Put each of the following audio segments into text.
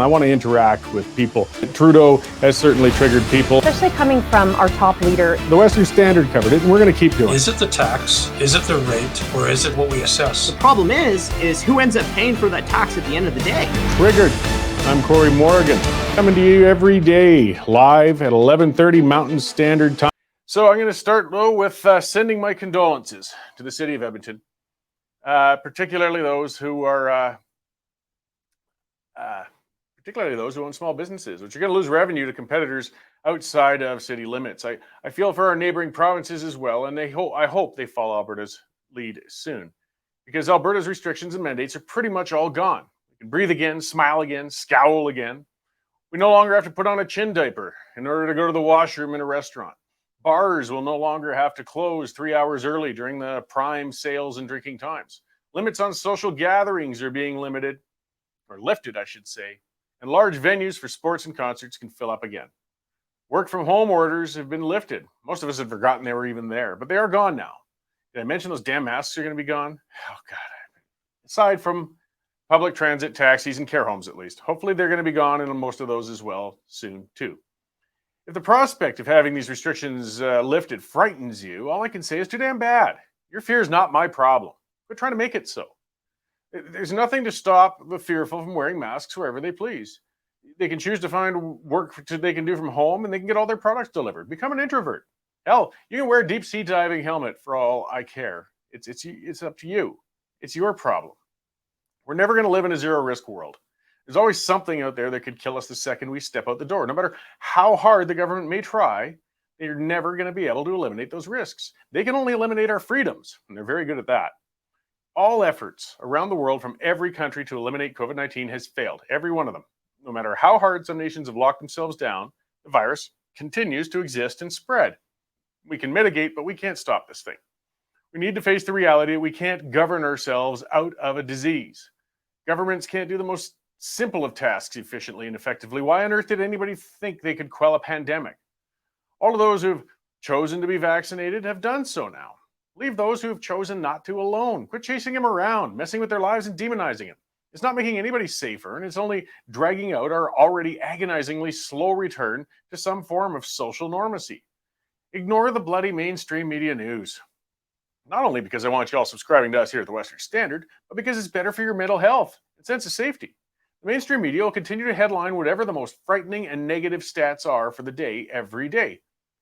I want to interact with people. Trudeau has certainly triggered people. Especially coming from our top leader. The Western Standard covered it, and we're going to keep doing it. Is it the tax? Is it the rate? Or is it what we assess? The problem is who ends up paying for that tax at the end of the day? Triggered. I'm Cory Morgan, coming to you every day, live at 11:30 Mountain Standard Time. So I'm going to start, though, with sending my condolences to the city of Edmonton, particularly those who are... particularly those who own small businesses, which are going to lose revenue to competitors outside of city limits. I feel for our neighboring provinces as well, and I hope they follow Alberta's lead soon, because Alberta's restrictions and mandates are pretty much all gone. We can breathe again, smile again, scowl again. We no longer have to put on a chin diaper in order to go to the washroom in a restaurant. Bars will no longer have to close 3 hours early during the prime sales and drinking times. Limits on social gatherings are being lifted, I should say, and large venues for sports and concerts can fill up again. Work from home orders have been lifted. Most of us had forgotten they were even there, but they are gone now. Did I mention those damn masks are going to be gone? Oh, God. Aside from public transit, taxis, and care homes, at least. Hopefully they're going to be gone, and most of those as well soon, too. If the prospect of having these restrictions lifted frightens you, all I can say is too damn bad. Your fear is not my problem. Quit trying to make it so. There's nothing to stop the fearful from wearing masks wherever they please. They can choose to find work they can do from home, and they can get all their products delivered. Become an introvert. Hell, you can wear a deep sea diving helmet for all I care. It's up to you. It's your problem. We're never going to live in a zero risk world. There's always something out there that could kill us the second we step out the door. No matter how hard the government may try, they're never going to be able to eliminate those risks. They can only eliminate our freedoms, and they're very good at that. All efforts around the world from every country to eliminate COVID-19 has failed, every one of them. No matter how hard some nations have locked themselves down, the virus continues to exist and spread. We can mitigate, but we can't stop this thing. We need to face the reality that we can't govern ourselves out of a disease. Governments can't do the most simple of tasks efficiently and effectively. Why on earth did anybody think they could quell a pandemic? All of those who've chosen to be vaccinated have done so now. Leave those who have chosen not to alone. Quit chasing them around, messing with their lives and demonizing them. It's not making anybody safer, and it's only dragging out our already agonizingly slow return to some form of social normacy. Ignore the bloody mainstream media news. Not only because I want you all subscribing to us here at the Western Standard, but because it's better for your mental health and sense of safety. The mainstream media will continue to headline whatever the most frightening and negative stats are for the day every day.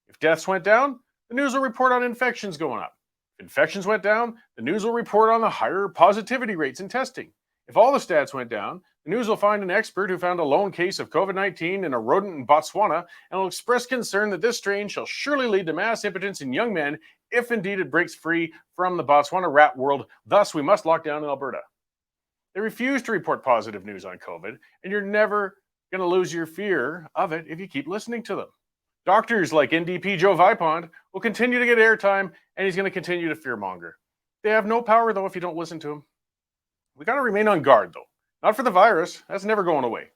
If deaths went down, the news will report on infections going up. If infections went down, the news will report on the higher positivity rates in testing. If all the stats went down, the news will find an expert who found a lone case of COVID-19 in a rodent in Botswana and will express concern that this strain shall surely lead to mass impotence in young men if indeed it breaks free from the Botswana rat world. Thus, we must lock down in Alberta. They refuse to report positive news on COVID, and you're never going to lose your fear of it if you keep listening to them. Doctors like NDP Joe Vipond will continue to get airtime, and he's going to continue to fearmonger. They have no power, though, if you don't listen to him. We got to remain on guard, though. Not for the virus. That's never going away.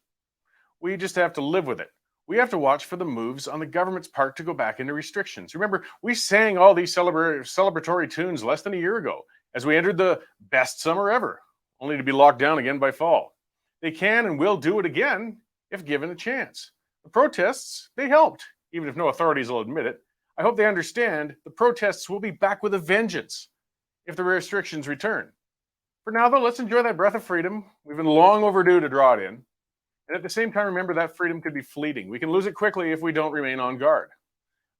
We just have to live with it. We have to watch for the moves on the government's part to go back into restrictions. Remember, we sang all these celebratory tunes less than a year ago as we entered the best summer ever, only to be locked down again by fall. They can and will do it again if given a chance. The protests, they helped. Even if no authorities will admit it, I hope they understand the protests will be back with a vengeance if the restrictions return. For now, though, let's enjoy that breath of freedom. We've been long overdue to draw it in. And at the same time, remember that freedom could be fleeting. We can lose it quickly if we don't remain on guard.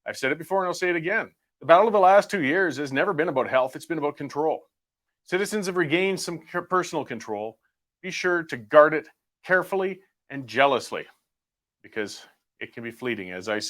I've said it before and I'll say it again. The battle of the last 2 years has never been about health. It's been about control. Citizens have regained some personal control. Be sure to guard it carefully and jealously, because it can be fleeting, as I said.